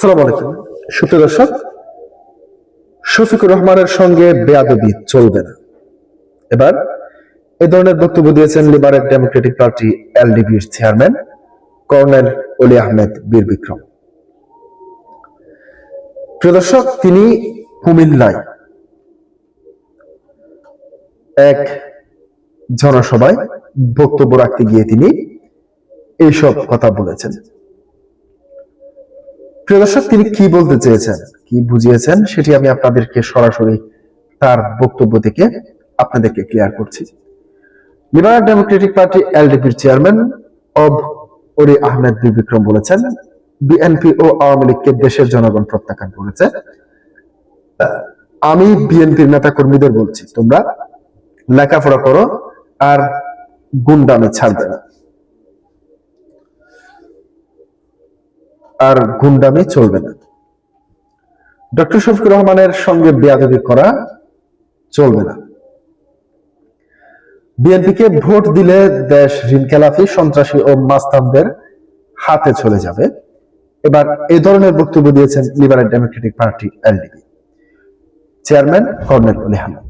আসসালামু আলাইকুম সুপ্রিয় দর্শক, শফিকুর রহমানের সঙ্গে বেয়াদবি চলবে না। এবার এ ধরনের বক্তব্য দিয়েছেন লিবারেল ডেমোক্রেটিক পার্টি এলডিপির চেয়ারম্যান কর্নেল অলি আহমেদ বীর বিক্রম। প্রিয় দর্শক, তিনি কুমিল্লায় এক জনসভায় বক্তব্য রাখতে গিয়ে তিনি এইসব কথা বলেছেন। প্রিয় দর্শক, তিনি কি বলতে চেয়েছেন, কি বুঝিয়েছেন, সেটি আমি আপনাদেরকে সরাসরি তার বক্তব্য থেকে আপনাদেরকে ক্লিয়ার করছি। লিবারেল ডেমোক্রেটিক পার্টি এলডিপির চেয়ারম্যান অলি আহমেদ বীর বিক্রম বলেছেন, বিএনপি ও আওয়ামী লীগকে দেশের জনগণ প্রত্যাখ্যান করেছে। আমি বিএনপির নেতা কর্মীদের বলছি, তোমরা লেখাপড়া করো আর গুন্ডামি ছাড়বে না, আর গুন্ডামি চলবে না। ডক্টর শফিকুর রহমানের সঙ্গে বেয়াদবি করা চলবে না। বিএনপিকে ভোট দিলে দেশ ঋণখেলাপি, সন্ত্রাসী ও মাস্তানদের হাতে চলে যাবে। এবার এই ধরনের বক্তব্য দিয়েছেন liberal democratic party LDP chairman colonel Oli Ahmed.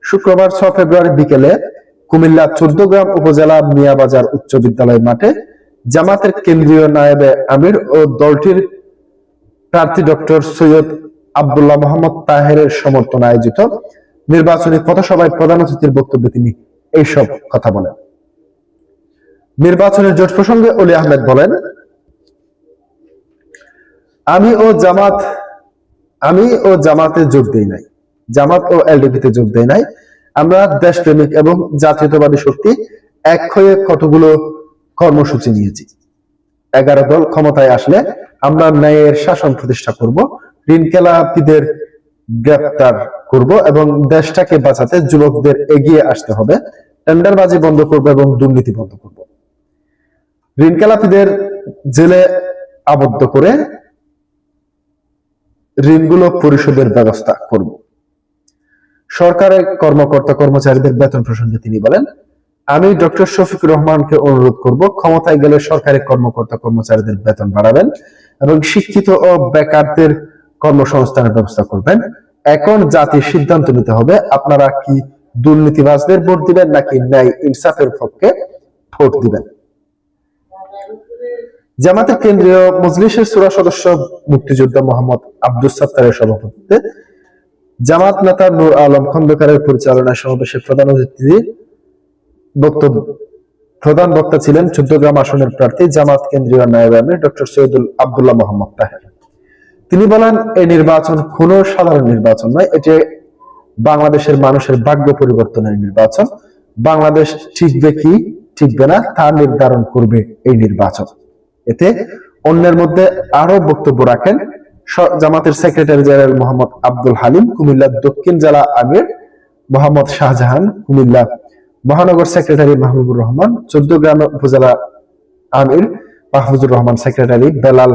শুক্রবার 6 ফেব্রুয়ারি বিকেলে কুমিল্লা 14 গ্রাম উপজেলা মিয়াবাজার উচ্চ বিদ্যালয় মাঠে জামাতের কেন্দ্রীয় নায়েবে আমির ও দলটির প্রার্থী ডক্টর সৈয়দ আব্দুল্লাহ মোহাম্মদ তাহেরের সমর্থনে আয়োজিত নির্বাচনী পথসভায় প্রধান অতিথির বক্তব্যে তিনি এইসব কথা বলেন। নির্বাচনের জোট প্রসঙ্গে অলি আহমেদ বলেন, আমি ও জামাতে যোগ দেই নাই, জামাত ও এলডিপিতে যোগ দেই নাই। আমরা দেশপ্রেমিক এবং জাতীয়তাবাদী শক্তি এক হয়ে কতগুলো কর্মসূচি নিয়েছি। 11 দল ক্ষমতায় আসলে আমরা ন্যায়ের শাসন প্রতিষ্ঠা করব, ঋণখেলাপিদের গ্রেফতার করব এবং দেশটাকে বাঁচাতে যুবকদের এগিয়ে আসতে হবে। টেন্ডারবাজি বন্ধ করব এবং দুর্নীতি বন্ধ করব। ঋণখেলাপিদের জেলে আবদ্ধ করে ঋণগুলো পরিশোধের ব্যবস্থা করব। সরকারের কর্মকর্তা কর্মচারীদের বেতন প্রসঙ্গে তিনি বলেন, আমি ডক্টর শফিকুর রহমানকে অনুরোধ করব, ক্ষমতায় গেলে সরকারি কর্মকর্তা কর্মচারীদের বেতন বাড়াবেন এবং শিক্ষিত ও বেকারদের কর্মসংস্থানের ব্যবস্থা করবেন। এখন জাতির সিদ্ধান্ত নিতে হবে, আপনারা কি দুর্নীতিবাজদের ভোট দিবেন নাকি ন্যায় ইনসাফের পক্ষে ভোট দিবেন। জামাতের কেন্দ্রীয় মজলিসের সূরা সদস্য মুক্তিযোদ্ধা মোহাম্মদ আব্দুস সাত্তারের সভাপতিত্বে জামাত নেতা নূর আলম খন্দকারের পরিচালনায় সমাবেশের প্রধান বক্তা ছিলেন 14 গ্রাম আসনের প্রার্থী জামাত কেন্দ্রীয় নায়েবে আমির ডক্টর সৈয়দ আব্দুল্লাহ মোহাম্মদ তাহের। তিনি বলেন, এই নির্বাচন কোনো সাধারণ নির্বাচন নয়, এটি বাংলাদেশের মানুষের ভাগ্য পরিবর্তনের নির্বাচন। বাংলাদেশ ঠিকবে কি ঠিকবে না তা নির্ধারণ করবে এই নির্বাচন। এতে অন্যের মধ্যে আরো বক্তব্য রাখেন জামাতের সেক্রেটারি জেনারেল মোহাম্মদ আব্দুল হালিম, কুমিল্লা দক্ষিণ জেলা আমির মোহাম্মদ শাহজাহান, কুমিল্লা মহানগর সেক্রেটারি মাহবুবুর রহমান, 14 গ্রাম উপজেলা আমির মাহফুজুর রহমান, সেক্রেটারি বেলাল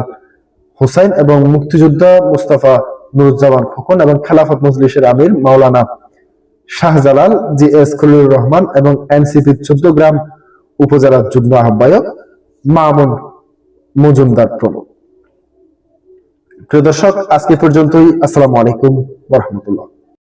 হোসেন এবং মুক্তিযোদ্ধা মুস্তাফা নুরুজ্জামান খোকন এবং খেলাফত মজলিসের আমির মাওলানা শাহজালাল, জিএস খলিলুর রহমান এবং এনসিপির 14 গ্রাম উপজেলার যুগ্ম আহ্বায়ক মামুন মজুমদার প্রমুখ। প্রিয় দর্শক, আজকে পর্যন্তই। আসসালামু আলাইকুম ওয়া রাহমাতুল্লাহ।